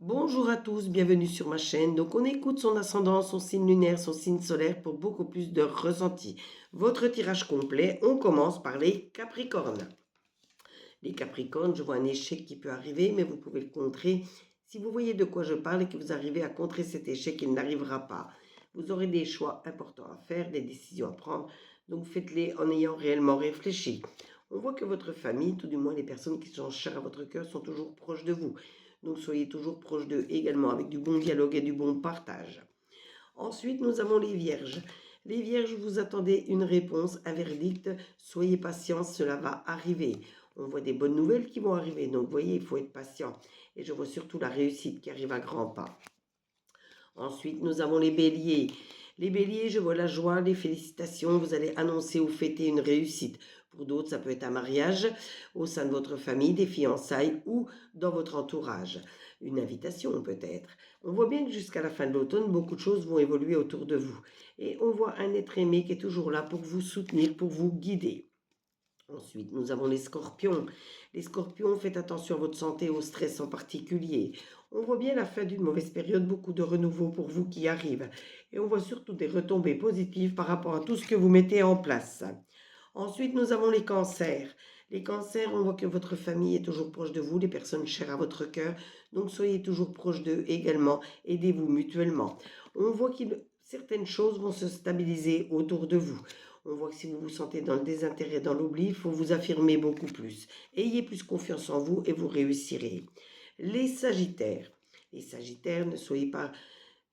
Bonjour à tous, bienvenue sur ma chaîne. Donc on écoute son ascendant, son signe lunaire, son signe solaire pour beaucoup plus de ressenti. Votre tirage complet, on commence par les Capricornes. Les Capricornes, je vois un échec qui peut arriver, mais vous pouvez le contrer. Si vous voyez de quoi je parle et que vous arrivez à contrer cet échec, il n'arrivera pas. Vous aurez des choix importants à faire, des décisions à prendre, donc faites-les en ayant réellement réfléchi. On voit que votre famille, tout du moins les personnes qui sont chères à votre cœur, sont toujours proches de vous. Donc soyez toujours proche d'eux également avec du bon dialogue et du bon partage. Ensuite, nous avons les vierges. Les vierges, vous attendez une réponse, un verdict. Soyez patients, cela va arriver. On voit des bonnes nouvelles qui vont arriver. Donc, vous voyez, il faut être patient. Et je vois surtout la réussite qui arrive à grands pas. Ensuite, nous avons les béliers. Les béliers, je vois la joie, les félicitations. Vous allez annoncer ou fêter une réussite. Pour d'autres, ça peut être un mariage au sein de votre famille, des fiançailles ou dans votre entourage. Une invitation peut-être. On voit bien que jusqu'à la fin de l'automne, beaucoup de choses vont évoluer autour de vous. Et on voit un être aimé qui est toujours là pour vous soutenir, pour vous guider. Ensuite, nous avons les scorpions. Les scorpions, faites attention à votre santé, au stress en particulier. On voit bien la fin d'une mauvaise période, beaucoup de renouveau pour vous qui arrive. Et on voit surtout des retombées positives par rapport à tout ce que vous mettez en place. Ensuite, nous avons les cancers. Les cancers, on voit que votre famille est toujours proche de vous, les personnes chères à votre cœur. Donc, soyez toujours proche d'eux également. Aidez-vous mutuellement. On voit que certaines choses vont se stabiliser autour de vous. On voit que si vous vous sentez dans le désintérêt, dans l'oubli, il faut vous affirmer beaucoup plus. Ayez plus confiance en vous et vous réussirez. Les Sagittaires. Les Sagittaires,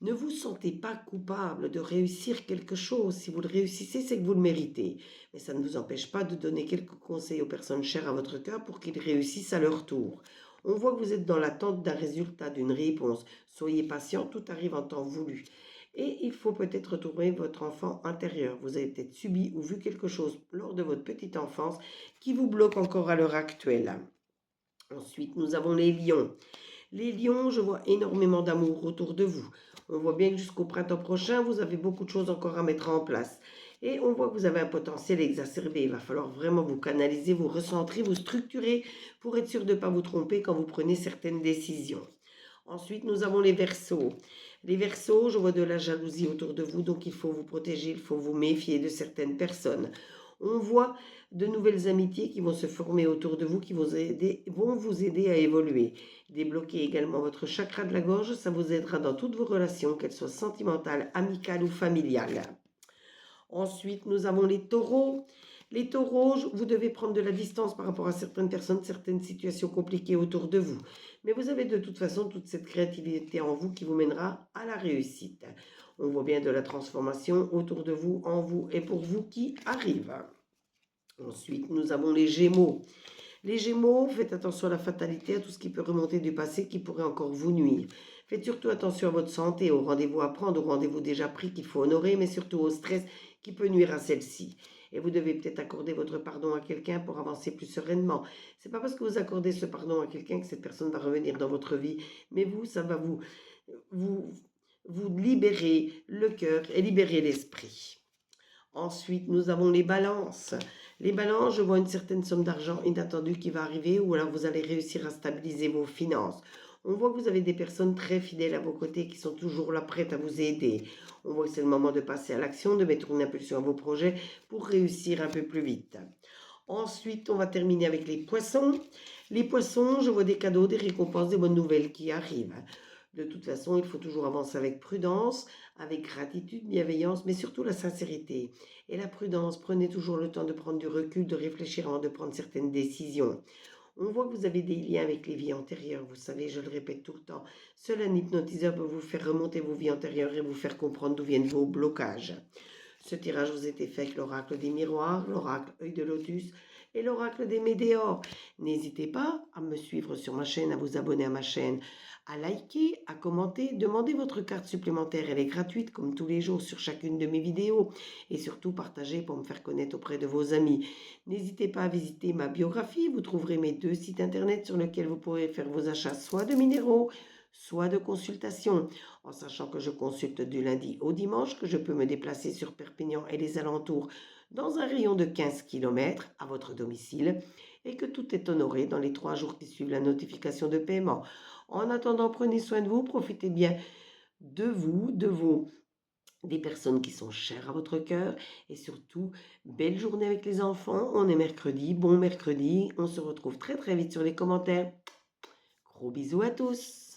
ne vous sentez pas coupable de réussir quelque chose. Si vous le réussissez, c'est que vous le méritez. Mais ça ne vous empêche pas de donner quelques conseils aux personnes chères à votre cœur pour qu'ils réussissent à leur tour. On voit que vous êtes dans l'attente d'un résultat, d'une réponse. Soyez patient, tout arrive en temps voulu. Et il faut peut-être retrouver votre enfant intérieur. Vous avez peut-être subi ou vu quelque chose lors de votre petite enfance qui vous bloque encore à l'heure actuelle. Ensuite, nous avons les lions. Les lions, je vois énormément d'amour autour de vous. On voit bien que jusqu'au printemps prochain, vous avez beaucoup de choses encore à mettre en place. Et on voit que vous avez un potentiel exacerbé. Il va falloir vraiment vous canaliser, vous recentrer, vous structurer pour être sûr de ne pas vous tromper quand vous prenez certaines décisions. Ensuite, nous avons les Verseaux. Les Verseaux, je vois de la jalousie autour de vous, donc il faut vous protéger, il faut vous méfier de certaines personnes. On voit de nouvelles amitiés qui vont se former autour de vous, qui vont vous aider à évoluer. Débloquez également votre chakra de la gorge, ça vous aidera dans toutes vos relations, qu'elles soient sentimentales, amicales ou familiales. Ensuite, nous avons les taureaux. Les taureaux, vous devez prendre de la distance par rapport à certaines personnes, certaines situations compliquées autour de vous. Mais vous avez de toute façon toute cette créativité en vous qui vous mènera à la réussite. On voit bien de la transformation autour de vous, en vous et pour vous qui arrive. Ensuite, nous avons les Gémeaux. Les Gémeaux, faites attention à la fatalité, à tout ce qui peut remonter du passé qui pourrait encore vous nuire. Faites surtout attention à votre santé, aux rendez-vous à prendre, aux rendez-vous déjà pris qu'il faut honorer, mais surtout au stress qui peut nuire à celle-ci. Et vous devez peut-être accorder votre pardon à quelqu'un pour avancer plus sereinement. C'est pas parce que vous accordez ce pardon à quelqu'un que cette personne va revenir dans votre vie, mais vous, ça va vous, vous libérer le cœur et libérer l'esprit. Ensuite, nous avons les balances. Les balances, je vois une certaine somme d'argent inattendue qui va arriver ou alors vous allez réussir à stabiliser vos finances. On voit que vous avez des personnes très fidèles à vos côtés qui sont toujours là prêtes à vous aider. On voit que c'est le moment de passer à l'action, de mettre une impulsion à vos projets pour réussir un peu plus vite. Ensuite, on va terminer avec les poissons. Les poissons, je vois des cadeaux, des récompenses, des bonnes nouvelles qui arrivent. De toute façon, il faut toujours avancer avec prudence, avec gratitude, bienveillance, mais surtout la sincérité. Et la prudence, prenez toujours le temps de prendre du recul, de réfléchir avant de prendre certaines décisions. On voit que vous avez des liens avec les vies antérieures, vous savez, je le répète tout le temps. Seul un hypnotiseur peut vous faire remonter vos vies antérieures et vous faire comprendre d'où viennent vos blocages. Ce tirage vous était fait avec l'oracle des miroirs, l'oracle œil de lotus et l'oracle des météores. N'hésitez pas à me suivre sur ma chaîne, à vous abonner à ma chaîne, à liker, à commenter, demandez votre carte supplémentaire, elle est gratuite comme tous les jours sur chacune de mes vidéos et surtout partagez pour me faire connaître auprès de vos amis. N'hésitez pas à visiter ma biographie, vous trouverez mes 2 sites internet sur lesquels vous pourrez faire vos achats soit de minéraux, soit de consultation, en sachant que je consulte du lundi au dimanche, que je peux me déplacer sur Perpignan et les alentours dans un rayon de 15 km à votre domicile et que tout est honoré dans les 3 jours qui suivent la notification de paiement. En attendant, prenez soin de vous, profitez bien de vous, des personnes qui sont chères à votre cœur et surtout, belle journée avec les enfants. On est mercredi, bon mercredi. On se retrouve très très vite sur les commentaires. Gros bisous à tous.